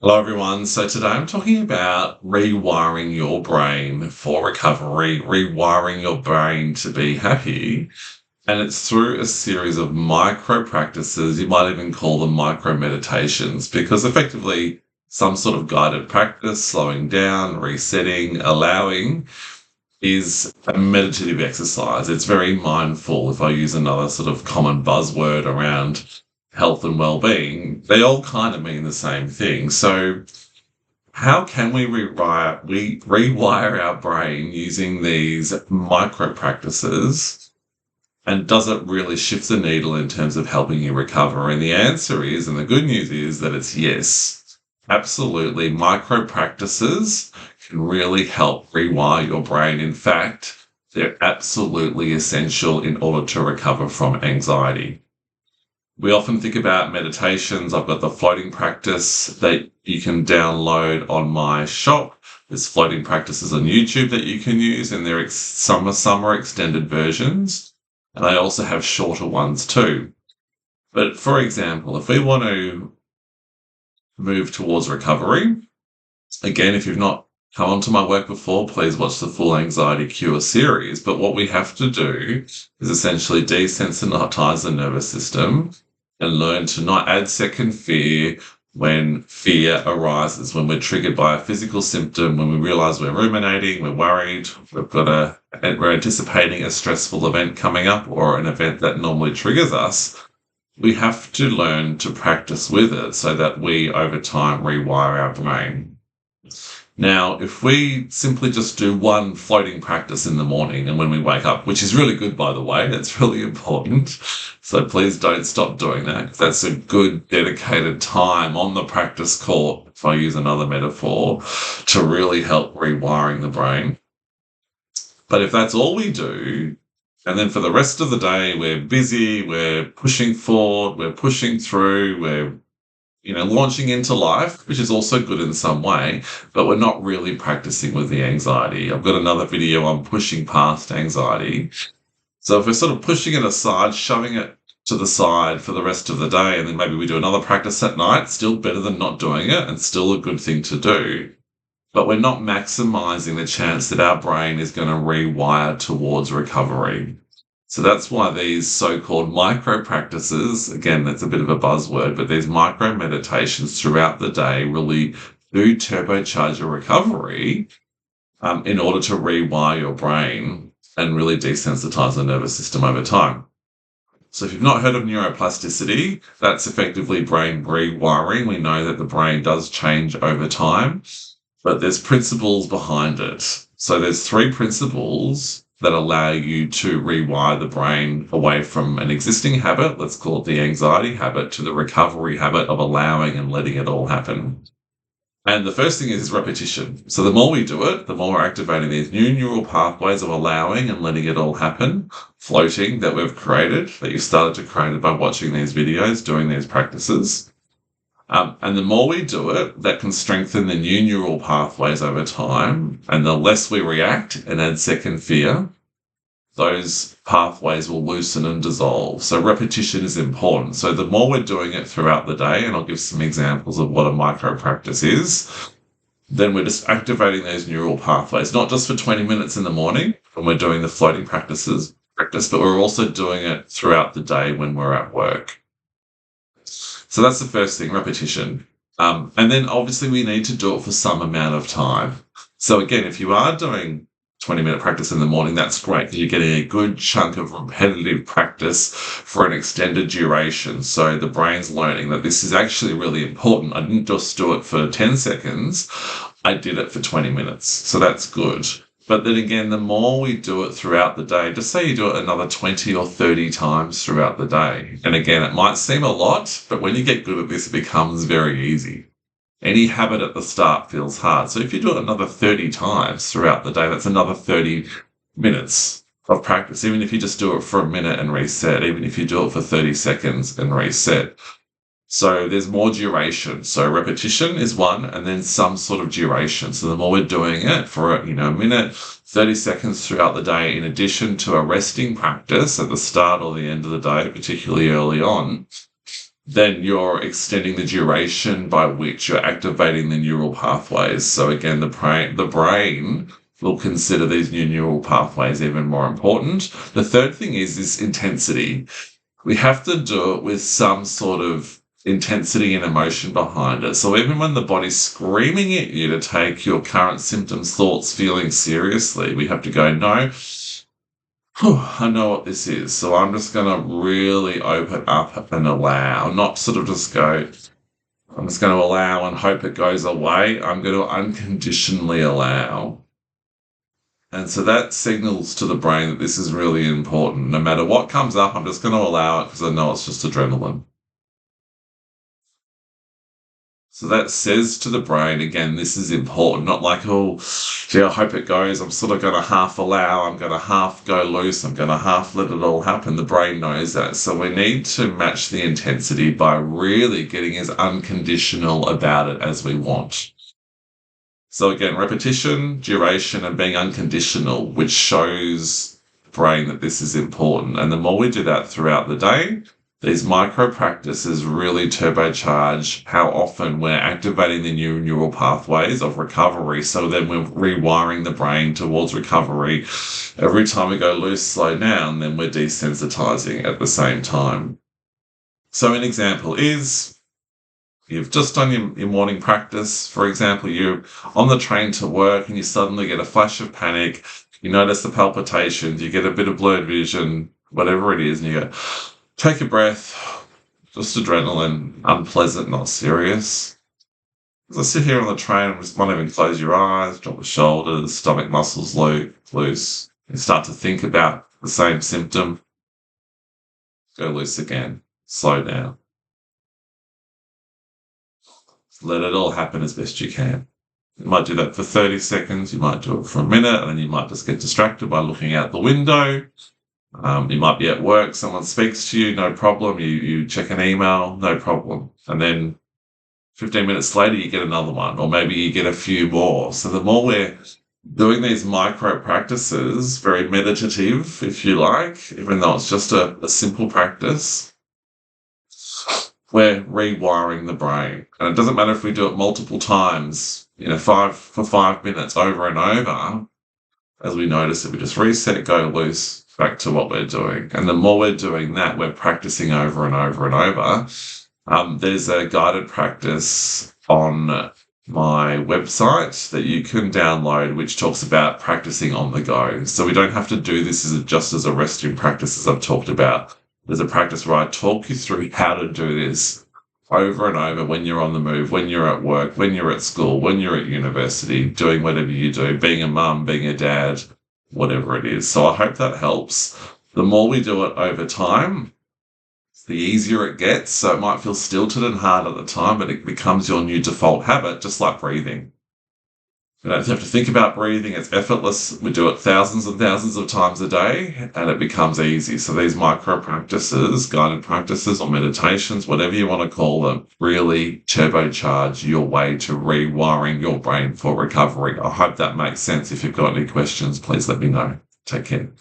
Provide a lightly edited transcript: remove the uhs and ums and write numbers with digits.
Hello, everyone. So today I'm talking about rewiring your brain for recovery, rewiring your brain to be happy. And it's through a series of micro practices. You might even call them micro meditations, because effectively some sort of guided practice, slowing down, resetting, allowing is a meditative exercise. It's very mindful. If I use another sort of common buzzword around health and well-being, they all kind of mean the same thing. So how can we rewire our brain using these micro practices? And does it really shift the needle in terms of helping you recover? And the answer is, and the good news is that it's yes. Absolutely. Micro practices can really help rewire your brain. In fact, they're absolutely essential in order to recover from anxiety. We often think about meditations. I've got the floating practice that you can download on my shop. There's floating practices on YouTube that you can use, and some are extended versions, and I also have shorter ones too. But for example, if we want to move towards recovery, again, if you've not come onto my work before, please watch the full Anxiety Cure series. But what we have to do is essentially desensitize the nervous system and learn to not add second fear when fear arises, when we're triggered by a physical symptom, when we realize we're ruminating, we're worried, we're anticipating a stressful event coming up or an event that normally triggers us. We have to learn to practice with it so that we, over time, rewire our brain. Now, if we simply just do one floating practice in the morning and when we wake up, which is really good, by the way, that's really important. So please don't stop doing that. That's a good dedicated time on the practice court, if I use another metaphor, to really help rewiring the brain. But if that's all we do, and then for the rest of the day, we're busy, we're pushing forward, we're pushing through, we're launching into life, which is also good in some way, but we're not really practicing with the anxiety. I've got another video on pushing past anxiety. So if we're sort of pushing it aside, shoving it to the side for the rest of the day, and then maybe we do another practice at night, still better than not doing it and still a good thing to do. But we're not maximizing the chance that our brain is going to rewire towards recovery. So that's why these so-called micro practices, again, that's a bit of a buzzword, but these micro meditations throughout the day really do turbocharge your recovery in order to rewire your brain and really desensitize the nervous system over time. So if you've not heard of neuroplasticity, that's effectively brain rewiring. We know that the brain does change over time, but there's principles behind it. So there's three principles that allow you to rewire the brain away from an existing habit, let's call it the anxiety habit, to the recovery habit of allowing and letting it all happen. And the first thing is repetition. So the more we do it, the more we're activating these new neural pathways of allowing and letting it all happen, floating, that we've created, that you started to create by watching these videos, doing these practices. And the more we do it, that can strengthen the new neural pathways over time. And the less we react and add second fear, those pathways will loosen and dissolve. So repetition is important. So the more we're doing it throughout the day, and I'll give some examples of what a micro practice is, then we're just activating those neural pathways, not just for 20 minutes in the morning when we're doing the floating practice, but we're also doing it throughout the day when we're at work. So that's the first thing, repetition. And then obviously we need to do it for some amount of time. So again, if you are doing 20-minute practice in the morning, that's great. You're getting a good chunk of repetitive practice for an extended duration. So the brain's learning that this is actually really important. I didn't just do it for 10 seconds. I did it for 20 minutes. So that's good. But then again, the more we do it throughout the day, just say you do it another 20 or 30 times throughout the day. And again, it might seem a lot, but when you get good at this, it becomes very easy. Any habit at the start feels hard. So if you do it another 30 times throughout the day, that's another 30 minutes of practice. Even if you just do it for a minute and reset, even if you do it for 30 seconds and reset. So there's more duration. So repetition is one, and then some sort of duration. So the more we're doing it for, a minute, 30 seconds throughout the day, in addition to a resting practice at the start or the end of the day, particularly early on, then you're extending the duration by which you're activating the neural pathways. So again, the brain will consider these new neural pathways even more important. The third thing is this intensity. We have to do it with some sort of intensity and emotion behind it. So even when the body's screaming at you to take your current symptoms, thoughts, feelings seriously, we have to go, no, I know what this is. So I'm just going to really open up and allow, not sort of just go, I'm just going to allow and hope it goes away. I'm going to unconditionally allow. And so that signals to the brain that this is really important. No matter what comes up, I'm just going to allow it because I know it's just adrenaline. So that says to the brain, again, this is important, not like, oh, gee, I hope it goes. I'm sort of going to half allow, I'm going to half go loose, I'm going to half let it all happen. The brain knows that. So we need to match the intensity by really getting as unconditional about it as we want. So again, repetition, duration, and being unconditional, which shows the brain that this is important. And the more we do that throughout the day, these micro practices really turbocharge how often we're activating the new neural pathways of recovery. So then we're rewiring the brain towards recovery. Every time we go loose, slow down, then we're desensitizing at the same time. So an example is you've just done your morning practice. For example, you're on the train to work and you suddenly get a flash of panic. You notice the palpitations, you get a bit of blurred vision, whatever it is, and you go, take a breath, just adrenaline, unpleasant, not serious. As I sit here on the train, I just might even close your eyes, drop the shoulders, stomach muscles loose. You start to think about the same symptom. Go loose again, slow down. Let it all happen as best you can. You might do that for 30 seconds, you might do it for a minute, and then you might just get distracted by looking out the window. You might be at work, someone speaks to you, no problem. You check an email, no problem. And then 15 minutes later, you get another one, or maybe you get a few more. So the more we're doing these micro practices, very meditative, if you like, even though it's just a simple practice, we're rewiring the brain. And it doesn't matter if we do it multiple times, for 5 minutes over and over. As we notice it, we just reset, go loose, back to what we're doing. And the more we're doing that, we're practicing over and over and over. There's a guided practice on my website that you can download, which talks about practicing on the go. So we don't have to do this just as a resting practice, as I've talked about. There's a practice where I talk you through how to do this over and over when you're on the move, when you're at work, when you're at school, when you're at university, doing whatever you do, being a mum, being a dad, whatever it is. So I hope that helps. The more we do it over time, the easier it gets. So it might feel stilted and hard at the time, but it becomes your new default habit, just like breathing. You don't have to think about breathing. It's effortless. We do it thousands and thousands of times a day and it becomes easy. So these micro practices, guided practices or meditations, whatever you want to call them, really turbocharge your way to rewiring your brain for recovery. I hope that makes sense. If you've got any questions, please let me know. Take care.